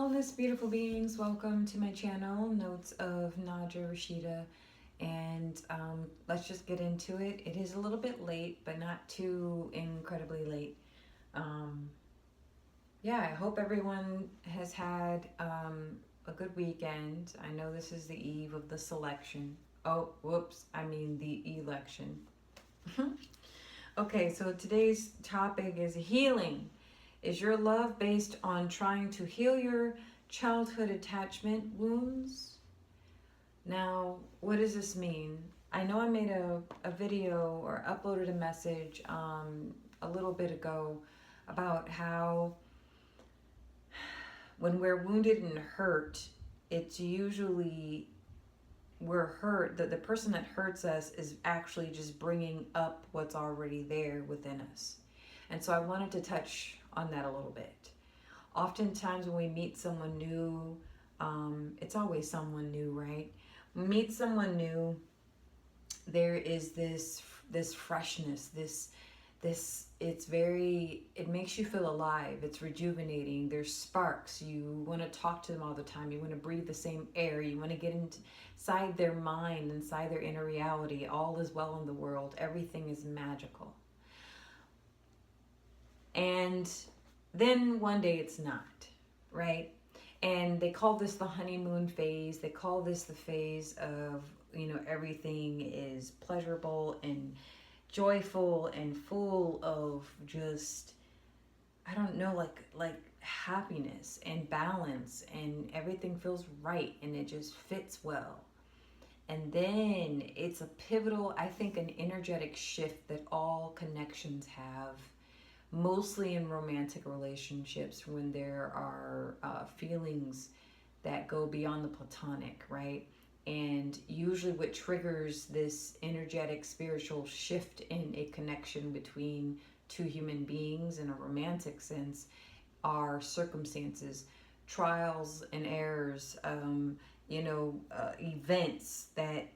Wellness, beautiful beings. Welcome to my channel, Notes of Nadja Rashida. And let's just get into it. It is a little bit late, but not too incredibly late. Um, yeah, I hope everyone has had a good weekend. I know this is the eve of the selection. Oh, whoops, I mean the election. Okay, so today's topic is healing. Is your love based on trying to heal your childhood attachment wounds? Now, what does this mean? I know I made a video or uploaded a message a little bit ago about how when we're wounded and hurt, it's usually we're hurt, the person that hurts us is actually just bringing up what's already there within us. And so I wanted to touch on that a little bit. Oftentimes when we meet someone new, it's always someone new, right? When we meet someone new, there is this freshness, this it makes you feel alive. It's rejuvenating. There's sparks. You want to talk to them all the time. You want to breathe the same air. You want to get inside their mind, inside their inner reality. All is well in the world. Everything is magical. And then one day it's not, right? And they call this the honeymoon phase. They call this the phase of, everything is pleasurable and joyful and full of just, I don't know, like happiness and balance, and everything feels right and it just fits well. And then it's a pivotal, I think, an energetic shift that all connections have, mostly in romantic relationships, when there are feelings that go beyond the platonic, right? And usually what triggers this energetic spiritual shift in a connection between two human beings in a romantic sense are circumstances, trials and errors, events that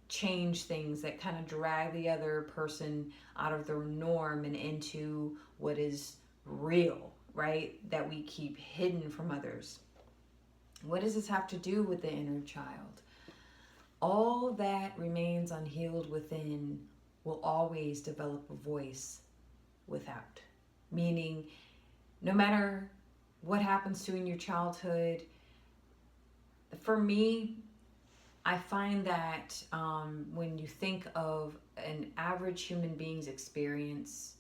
change things, that kind of drag the other person out of their norm and into what is real, right? That we keep hidden from others. What does this have to do with the inner child? All that remains unhealed within will always develop a voice without. Meaning, no matter what happens to you in your childhood, for me, I find that when you think of an average human being's experience,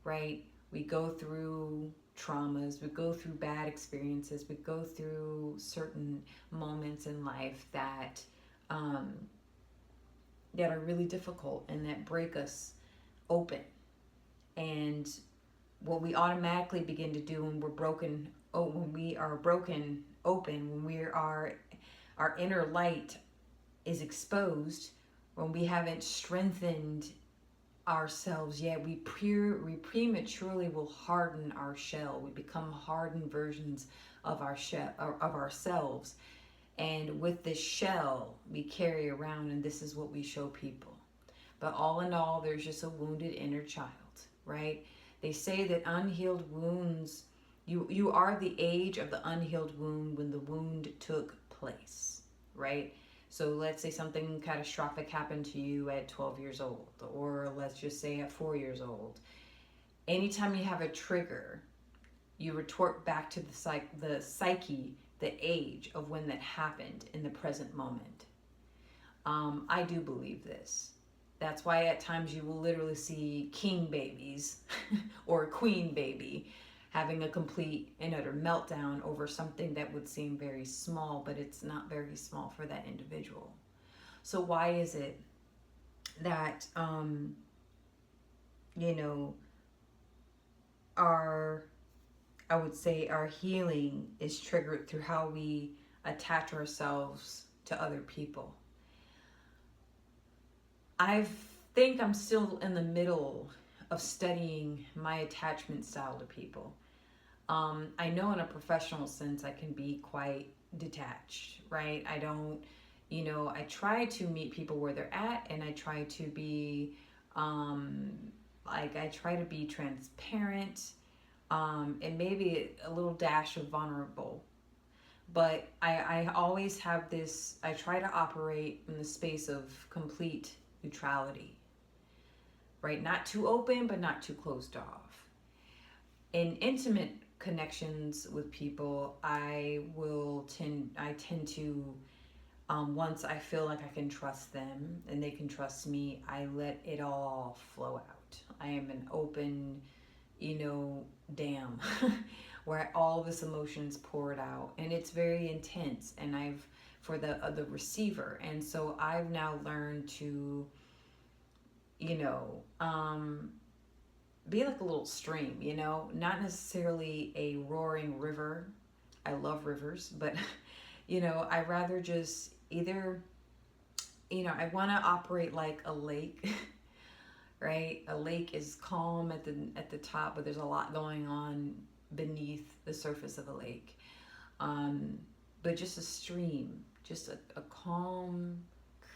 right? We go through traumas, we go through bad experiences, we go through certain moments in life that that are really difficult and that break us open. And what we automatically begin to do when when we are broken open, when our inner light is exposed, when we haven't strengthened ourselves yet, we prematurely will harden our shell. We become hardened versions of ourselves. And with this shell we carry around, and this is what we show people. But all in all, there's just a wounded inner child, right? They say that unhealed wounds, you are the age of the unhealed wound when the wound took place, right? So let's say something catastrophic happened to you at 12 years old, or let's just say at 4 years old. Anytime you have a trigger, you retort back to the psyche, the age of when that happened in the present moment. I do believe this. That's why at times you will literally see king babies or a queen baby having a complete and utter meltdown over something that would seem very small, but it's not very small for that individual. So why is it that, our healing is triggered through how we attach ourselves to other people? I think I'm still in the middle of studying my attachment style to people. I know in a professional sense I can be quite detached, right? I don't, I try to meet people where they're at, and I try to be, I try to be transparent, and maybe a little dash of vulnerable. But I always have this, I try to operate in the space of complete neutrality, right? Not too open, but not too closed off. In intimate connections with people, I tend to, once I feel like I can trust them and they can trust me, I let it all flow out. I am an open, dam where all this emotions poured out, and it's very intense. And I've for the receiver, and so I've now learned to, you know, um, be like a little stream. Not necessarily a roaring river. I love rivers, but I rather just either, I want to operate like a lake. Right? A lake is calm at the top, but there's a lot going on beneath the surface of a lake. Um, but just a stream, just a calm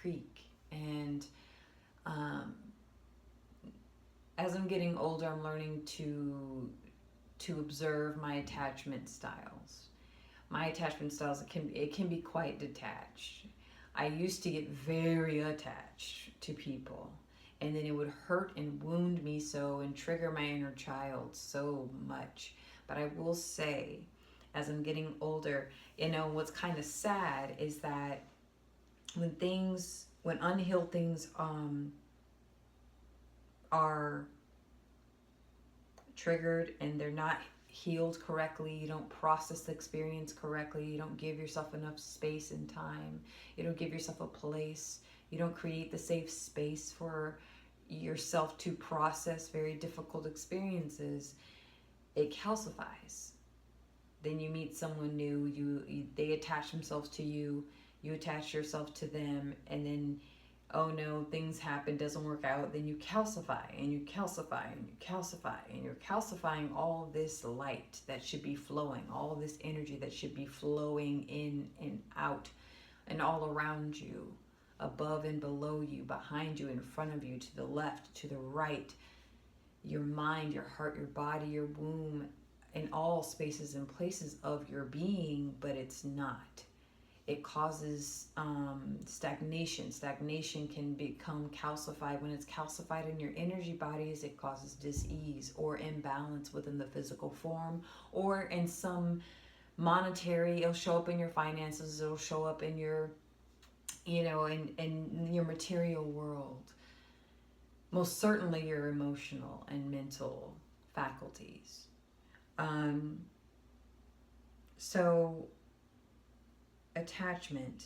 creek. And um, as I'm getting older, I'm learning to observe my attachment styles. My attachment styles, it can be quite detached. I used to get very attached to people, and then it would hurt and wound me so and trigger my inner child so much. But I will say, as I'm getting older, what's kind of sad is that when unhealed things are triggered and they're not healed correctly, you don't process the experience correctly, you don't give yourself enough space and time, you don't give yourself a place, you don't create the safe space for yourself to process very difficult experiences, it calcifies. Then you meet someone new, they attach themselves to you, you attach yourself to them, and then, oh no, things happen, doesn't work out, then you calcify and you calcify and you calcify, and you're calcifying all this light that should be flowing, all this energy that should be flowing in and out and all around you, above and below you, behind you, in front of you, to the left, to the right, your mind, your heart, your body, your womb, in all spaces and places of your being, but it's not. It causes stagnation. Stagnation can become calcified. When it's calcified in your energy bodies, it causes dis-ease or imbalance within the physical form, or in some monetary, it'll show up in your finances, it'll show up in your, in your material world. Most certainly your emotional and mental faculties. So attachment,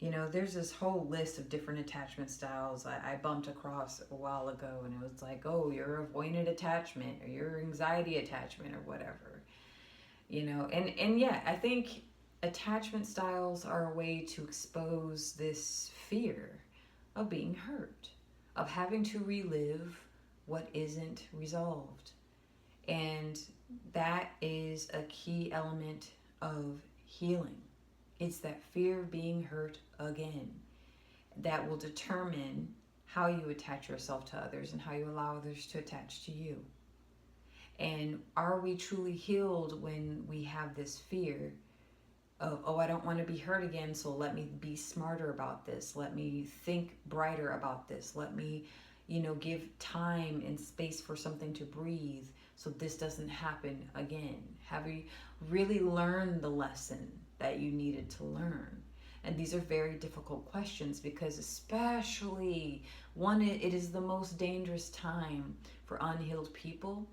there's this whole list of different attachment styles I bumped across a while ago, and it was like, oh, you're avoidant attachment, or you're anxiety attachment, or whatever, and yeah, I think attachment styles are a way to expose this fear of being hurt, of having to relive what isn't resolved. And that is a key element of healing. It's that fear of being hurt again that will determine how you attach yourself to others and how you allow others to attach to you. And are we truly healed when we have this fear of, oh, I don't want to be hurt again, so let me be smarter about this. Let me think brighter about this. Let me, give time and space for something to breathe so this doesn't happen again. Have you really learned the lesson that you needed to learn? And these are very difficult questions, because especially it is the most dangerous time for unhealed people.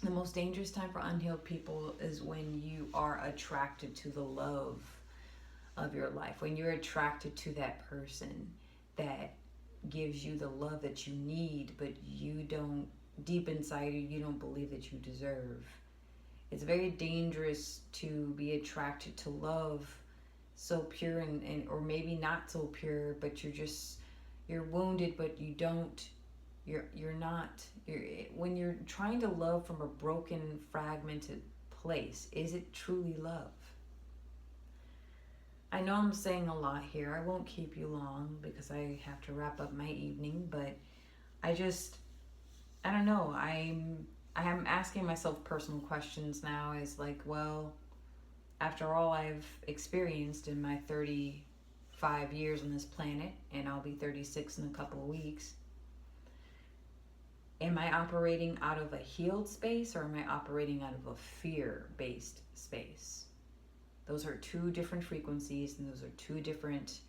The most dangerous time for unhealed people is when you are attracted to the love of your life, when you're attracted to that person that gives you the love that you need, but you don't, deep inside you don't believe that you deserve. It's very dangerous to be attracted to love so pure and or maybe not so pure, but you're wounded, but you don't, when you're trying to love from a broken, fragmented place, is it truly love? I know I'm saying a lot here. I won't keep you long because I have to wrap up my evening, but I don't know. I am asking myself personal questions now. Is like, well, after all I've experienced in my 35 years on this planet, and I'll be 36 in a couple of weeks, am I operating out of a healed space, or am I operating out of a fear-based space? Those are two different frequencies, and those are two different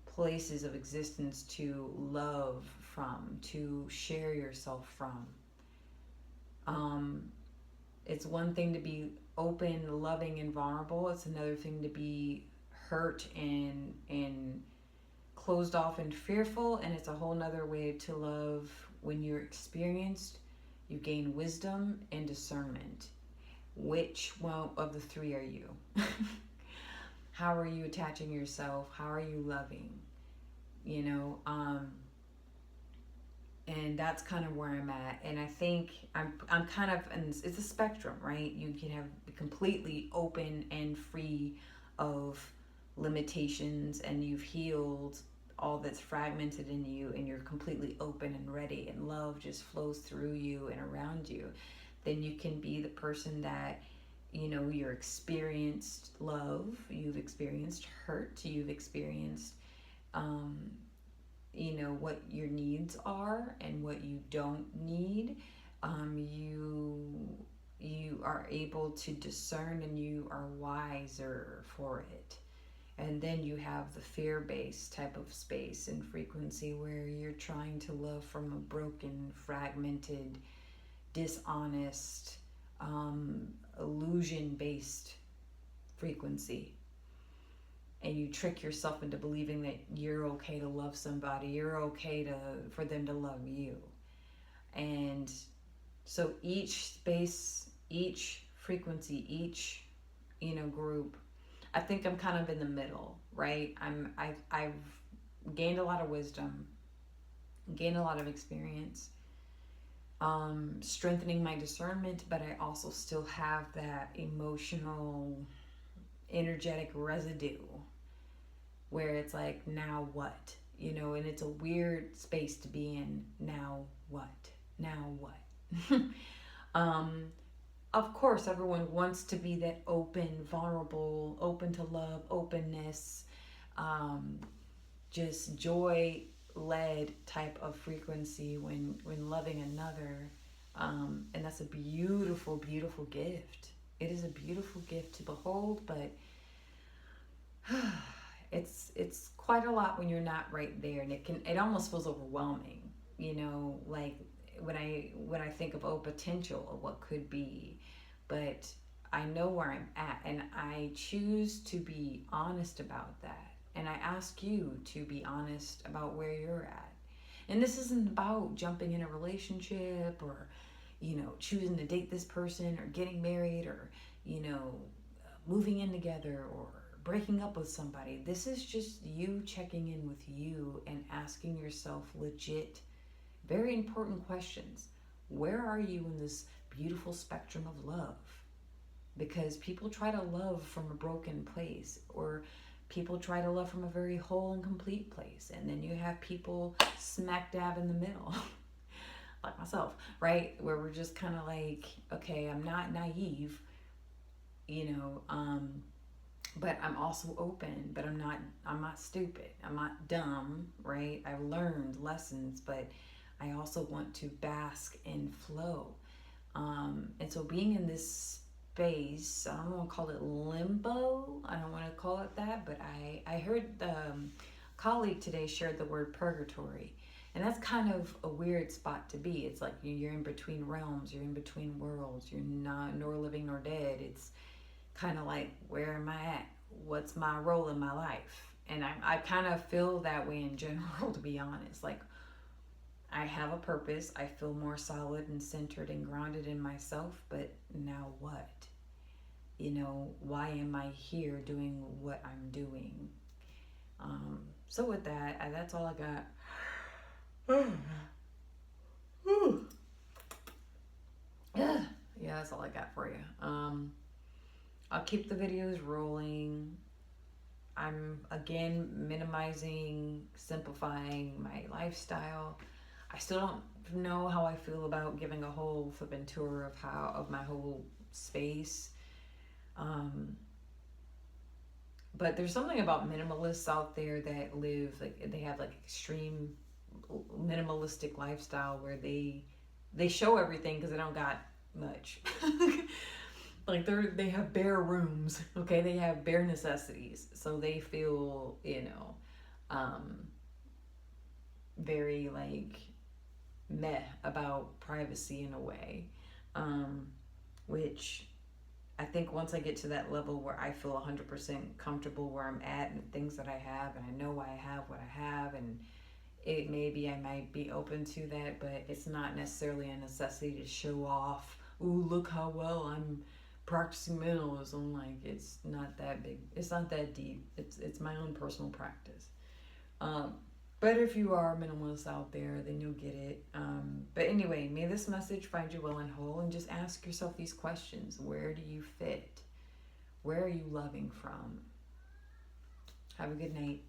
places of existence to love from, to share yourself from. It's one thing to be open, loving, and vulnerable. It's another thing to be hurt and closed off and fearful. And it's a whole nother way to love. When you're experienced, you gain wisdom and discernment. Which one of the three are you? How are you attaching yourself? How are you loving? You know, and that's kind of where I'm at. And I think I'm kind of, and it's a spectrum, right? You can have completely open and free of limitations, and you've healed all that's fragmented in you, and you're completely open and ready, and love just flows through you and around you. Then you can be the person that, you know, you're experienced love, you've experienced hurt, you've experienced you know, what your needs are and what you don't need. You are able to discern, and you are wiser for it. And then you have the fear-based type of space and frequency, where you're trying to love from a broken, fragmented, dishonest, illusion-based frequency. And you trick yourself into believing that you're okay to love somebody, you're okay for them to love you. And so each space, each frequency, each, you know, group, I think I'm kind of in the middle, right? I've gained a lot of wisdom, gained a lot of experience, strengthening my discernment, but I also still have that emotional, energetic residue where it's like, now what? You know, and it's a weird space to be in. Now what? Of course, everyone wants to be that open, vulnerable, open to love, openness, just joy-led type of frequency when loving another. And that's a beautiful, beautiful gift. It is a beautiful gift to behold, but it's quite a lot when you're not right there, and it almost feels overwhelming, you know, like when I think of potential of what could be. But I know where I'm at, and I choose to be honest about that, and I ask you to be honest about where you're at. And this isn't about jumping in a relationship, or, you know, choosing to date this person, or getting married, or, you know, moving in together, or breaking up with somebody. This is just you checking in with you and asking yourself legit, very important questions. Where are you in this beautiful spectrum of love? Because people try to love from a broken place, or people try to love from a very whole and complete place. And then you have people smack dab in the middle, like myself, right? Where we're just kind of like, okay, I'm not naive, you know, but I'm also open, but I'm not stupid. I'm not dumb, right? I've learned lessons, but I also want to bask in flow. And so being in this space, I don't want to call it limbo. I don't want to call it that, but I heard a colleague today shared the word purgatory. And that's kind of a weird spot to be. It's like you're in between realms, you're in between worlds, you're not nor living nor dead. It's kind of like, where am I at? What's my role in my life? And I kind of feel that way in general, to be honest. Like, I have a purpose. I feel more solid and centered and grounded in myself, but now what? You know, why am I here doing what I'm doing? So with that, that's all I got. Yeah, that's all I got for you. I'll keep the videos rolling. I'm, again, minimizing, simplifying my lifestyle. I still don't know how I feel about giving a whole flipping tour of my whole space. But there's something about minimalists out there that live like they have like extreme minimalistic lifestyle where they show everything because they don't got much. Like they have bare rooms, okay? They have bare necessities, so they feel, very like meh about privacy in a way, which I think once I get to that level where I feel 100% comfortable where I'm at and the things that I have, and I know why I have what I have, and it maybe I might be open to that, but it's not necessarily a necessity to show off. Ooh, look how well I'm practicing minimalism. Like, it's not that big. It's not that deep. It's my own personal practice. Um, but if you are a minimalist out there, then you'll get it. But anyway, may this message find you well and whole, and just ask yourself these questions. Where do you fit? Where are you loving from? Have a good night.